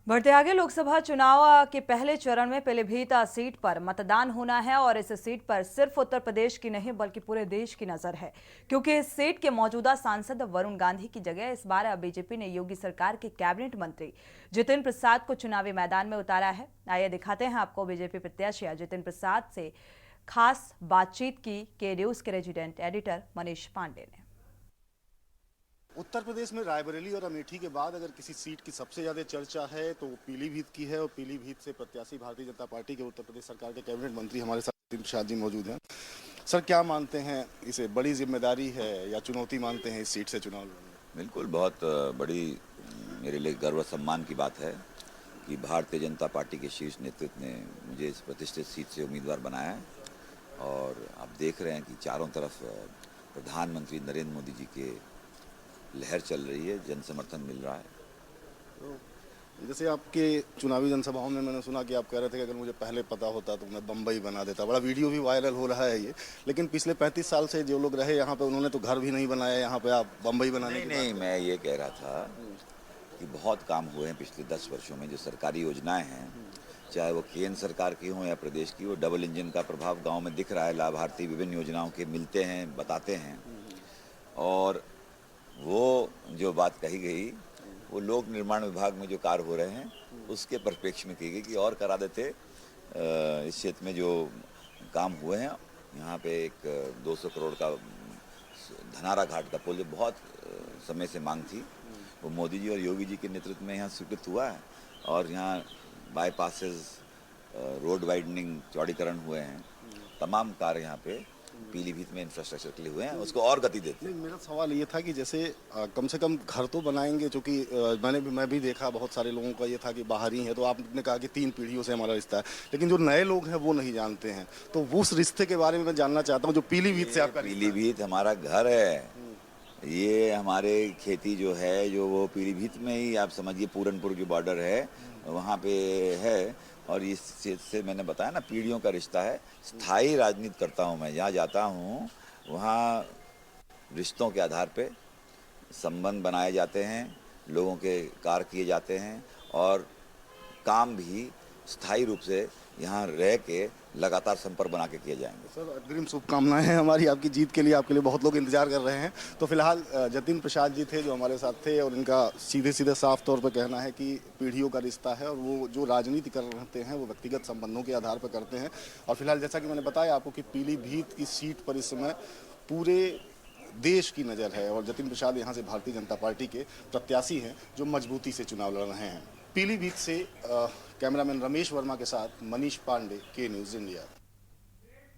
बढ़ते आगे लोकसभा चुनाव के पहले चरण में पीलीभीत सीट पर मतदान होना है और इस सीट पर सिर्फ उत्तर प्रदेश की नहीं बल्कि पूरे देश की नजर है, क्योंकि इस सीट के मौजूदा सांसद वरुण गांधी की जगह इस बार बीजेपी ने योगी सरकार के कैबिनेट मंत्री जितिन प्रसाद को चुनावी मैदान में उतारा है। आइए दिखाते हैं आपको बीजेपी प्रत्याशी जितिन प्रसाद से खास बातचीत की के न्यूज के रेजिडेंट एडिटर मनीष पांडे ने। उत्तर प्रदेश में रायबरेली और अमेठी के बाद अगर किसी सीट की सबसे ज़्यादा चर्चा है तो वो पीलीभीत की है और पीलीभीत से प्रत्याशी भारतीय जनता पार्टी के उत्तर प्रदेश सरकार के कैबिनेट मंत्री हमारे साथ जितिन प्रसाद जी मौजूद हैं। सर, क्या मानते हैं, इसे बड़ी जिम्मेदारी है या चुनौती मानते हैं इस सीट से चुनाव लड़ना? बिल्कुल, बहुत बड़ी मेरे लिए गर्व और सम्मान की बात है कि भारतीय जनता पार्टी के शीर्ष नेतृत्व ने मुझे इस प्रतिष्ठित सीट से उम्मीदवार बनाया है। और आप देख रहे हैं कि चारों तरफ प्रधानमंत्री नरेंद्र मोदी जी के लहर चल रही है, जन समर्थन मिल रहा है। तो जैसे आपके चुनावी जनसभाओं में मैंने सुना कि आप कह रहे थे कि अगर मुझे पहले पता होता तो मैं बम्बई बना देता। बड़ा वीडियो भी वायरल हो रहा है ये, लेकिन पिछले 35 साल से जो लोग रहे यहाँ पे उन्होंने तो घर भी नहीं बनाया, यहाँ पे आप बम्बई बनाने की नहीं, मैं ये कह रहा था कि बहुत काम हुए हैं पिछले 10 वर्षों में। जो सरकारी योजनाएं हैं, चाहे वो केंद्र सरकार की हों या प्रदेश की, वो डबल इंजन का प्रभाव गाँव में दिख रहा है। लाभार्थी विभिन्न योजनाओं के मिलते हैं, बताते हैं। और वो जो बात कही गई वो लोक निर्माण विभाग में जो कार्य हो रहे हैं उसके परिप्रेक्ष्य में की गई कि और करा देते। इस क्षेत्र में जो काम हुए हैं, यहाँ पे एक 200 करोड़ का धनारा घाट का पुल जो बहुत समय से मांग थी, वो मोदी जी और योगी जी के नेतृत्व में यहाँ स्वीकृत हुआ है। और यहाँ बाईपासेस, रोड वाइडनिंग, चौड़ीकरण हुए हैं। तमाम कार्य यहाँ पे पीलीभीत में इंफ्रास्ट्रक्चर के लिए हुए हैं, उसको और गति देते हैं। नहीं, मेरा सवाल ये था कि जैसे कम से कम घर तो बनाएंगे, क्योंकि मैं भी देखा बहुत सारे लोगों का ये था कि बाहर ही है, तो आपने कहा कि 3 पीढ़ियों से हमारा रिश्ता है, लेकिन जो नए लोग हैं वो नहीं जानते हैं। तो वो उस रिश्ते के बारे में मैं जानना चाहता हूँ जो पीलीभीत से आपका। पीलीभीत हमारा घर है। ये हमारे खेती जो है, जो वो पीलीभीत में ही आप समझिए पूरनपुर जो बॉर्डर है वहाँ पे है। और इस से मैंने बताया ना, पीढ़ियों का रिश्ता है। स्थायी राजनीति करता हूँ मैं, जहाँ जाता हूँ वहाँ रिश्तों के आधार पे संबंध बनाए जाते हैं, लोगों के कार्य किए जाते हैं और काम भी स्थायी रूप से यहाँ रह के लगातार संपर्क बना के किए जाएंगे। सर, अग्रिम शुभकामनाएं हैं हमारी आपकी जीत के लिए। आपके लिए बहुत लोग इंतजार कर रहे हैं। तो फिलहाल जितिन प्रसाद जी थे जो हमारे साथ थे, और इनका सीधे सीधे साफ तौर पर कहना है कि पीढ़ियों का रिश्ता है और वो जो राजनीति कर रहे हैं वो व्यक्तिगत संबंधों के आधार पर करते हैं। और फिलहाल जैसा कि मैंने बताया आपको कि पीलीभीत की सीट पर इस समय पूरे देश की नज़र है और जितिन प्रसाद यहाँ से भारतीय जनता पार्टी के प्रत्याशी हैं जो मजबूती से चुनाव लड़ रहे हैं। पीलीभीत से कैमरामैन रमेश वर्मा के साथ मनीष पांडे, के न्यूज़ इंडिया।